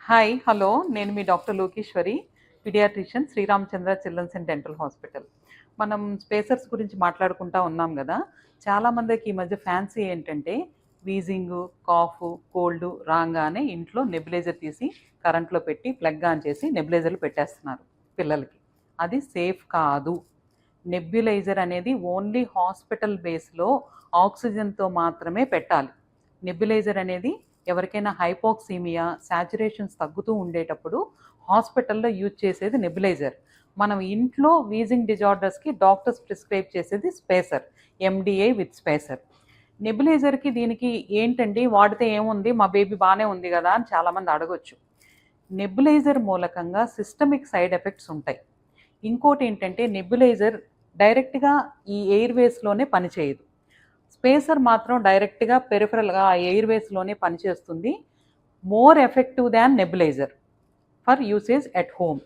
Hi hello నేను మీ doctor Lokeshwari paediatrician Sriramachandra children's and dental hospital. మనం స్పేసర్స్ గురించి మాట్లాడుకుంటా ఉన్నాం కదా. చాలామందికి ఈ మధ్య ఫ్యాన్సీ ఏంటంటే వీజింగ్, కాఫ్, కోల్డ్ రాగానే ఇంట్లో నెబులైజర్ తీసి కరెంట్లో పెట్టి ప్లగ్ ఆన్ చేసి నెబులైజర్లు పెట్టేస్తున్నారు పిల్లలకి. అది సేఫ్ కాదు. నెబ్యులైజర్ అనేది ఓన్లీ హాస్పిటల్ బేస్లో ఆక్సిజన్తో మాత్రమే పెట్టాలి. నెబ్యులైజర్ అనేది ఎవరికైనా హైపోక్సీమియా, శాచురేషన్స్ తగ్గుతూ ఉండేటప్పుడు హాస్పిటల్లో యూజ్ చేసేది నెబ్యులైజర్. మనం ఇంట్లో వీజింగ్ డిజార్డర్స్కి డాక్టర్స్ ప్రిస్క్రైబ్ చేసేది స్పేసర్, ఎండిఐ విత్ స్పేసర్. నెబ్యులైజర్కి దీనికి ఏంటండి వాడితే ఏముంది, మా బేబీ బాగానే ఉంది కదా అని చాలామంది అడగొచ్చు. నెబ్యులైజర్ మూలకంగా సిస్టమిక్ సైడ్ ఎఫెక్ట్స్ ఉంటాయి. ఇంకోటి ఏంటంటే నెబ్యులైజర్ డైరెక్ట్గా ఈ ఎయిర్వేస్లోనే పనిచేయదు. స్పేసర్ మాత్రం డైరెక్ట్గా పెరిఫరల్గా ఆ ఎయిర్వేస్లోనే పనిచేస్తుంది. More effective than nebuliser for usage at home.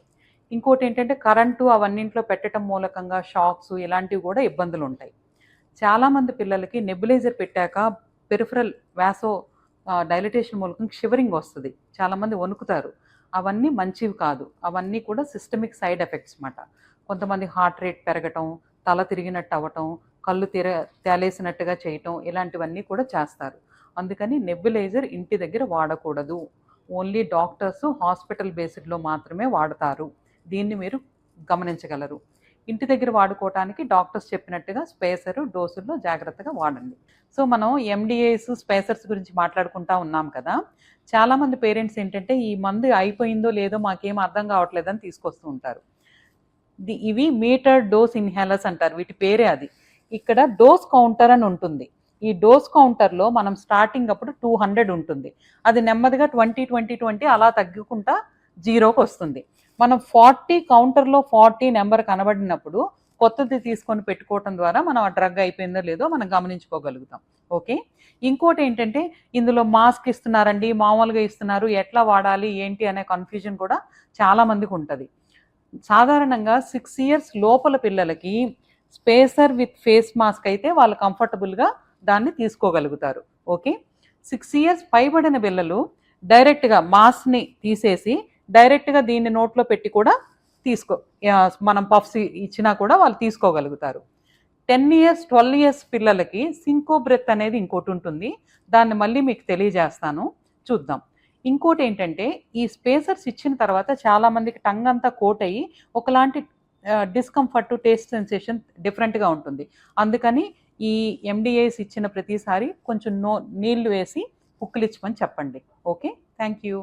ఇంకోటి ఏంటంటే కరెంటు అవన్నింట్లో పెట్టడం మూలకంగా షాక్స్ ఇలాంటివి కూడా ఇబ్బందులు ఉంటాయి. చాలామంది పిల్లలకి నెబులైజర్ పెట్టాక పెరిఫరల్ వ్యాసో డైలటేషన్ మూలకంగా షివరింగ్ వస్తుంది, చాలామంది వణుకుతారు. అవన్నీ మంచివి కాదు. అవన్నీ కూడా సిస్టమిక్ సైడ్ ఎఫెక్ట్స్ అన్నమాట. కొంతమంది హార్ట్ రేట్ పెరగటం, తల తిరిగినట్టు అవ్వటం, కళ్ళు తేలేసినట్టుగా చేయటం ఇలాంటివన్నీ కూడా చేస్తారు. అందుకని నెబ్యులైజర్ ఇంటి దగ్గర వాడకూడదు. ఓన్లీ డాక్టర్స్ హాస్పిటల్ బేస్డ్లో మాత్రమే వాడతారు. దీన్ని మీరు గమనించగలరు. ఇంటి దగ్గర వాడుకోవటానికి డాక్టర్స్ చెప్పినట్టుగా స్పేసరు డోసుల్లో జాగ్రత్తగా వాడండి. సో మనం ఎండిఐస్ స్పేసర్స్ గురించి మాట్లాడుకుంటా ఉన్నాం కదా. చాలామంది పేరెంట్స్ ఏంటంటే ఈ మందు అయిపోయిందో లేదో మాకేం అర్థం కావట్లేదని తీసుకొస్తూ ఉంటారు. ఇవి మీటర్ డోస్ ఇన్హేలర్స్ అంటారు, వీటి పేరే అది. ఇక్కడ డోస్ కౌంటర్ అని ఉంటుంది. ఈ డోస్ కౌంటర్లో మనం స్టార్టింగ్ అప్పుడు 200 ఉంటుంది. అది నెమ్మదిగా 20 అలా తగ్గుకుంటా జీరోకి వస్తుంది. మనం 40 కౌంటర్లో 40 నెంబర్ కనబడినప్పుడు కొత్తది తీసుకొని పెట్టుకోవటం ద్వారా మనం ఆ డ్రగ్ అయిపోయిందో లేదో మనం గమనించుకోగలుగుతాం. ఓకే. ఇంకోటి ఏంటంటే ఇందులో మాస్క్ ఇస్తున్నారండి, మామూలుగా ఇస్తున్నారు, ఎట్లా వాడాలి ఏంటి అనే కన్ఫ్యూజన్ కూడా చాలామందికి ఉంటుంది. సాధారణంగా 6 years లోపల పిల్లలకి స్పేసర్ విత్ ఫేస్ మాస్క్ అయితే వాళ్ళు కంఫర్టబుల్గా దాన్ని తీసుకోగలుగుతారు. ఓకే. 6 years పైబడిన పిల్లలు డైరెక్ట్గా మాస్క్ని తీసేసి డైరెక్ట్గా దీన్ని నోట్లో పెట్టి కూడా మనం పఫ్స్ ఇచ్చినా కూడా వాళ్ళు తీసుకోగలుగుతారు. 10 years 12 years పిల్లలకి సింకో బ్రెత్ అనేది ఇంకోటి ఉంటుంది. దాన్ని మళ్ళీ మీకు తెలియజేస్తాను, చూద్దాం. ఇంకోటి ఏంటంటే ఈ స్పేసర్స్ ఇచ్చిన తర్వాత చాలామందికి టంగ్ అంతా కోట్ అయ్యి ఒకలాంటి డిస్కంఫర్ట్, టేస్ట్ సెన్సేషన్ డిఫరెంట్గా ఉంటుంది. అందుకని ఈ ఎండిఐస్ ఇచ్చిన ప్రతిసారి కొంచెం నీళ్లు వేసి పుక్కిలిచ్చమని చెప్పండి. ఓకే. Thank you.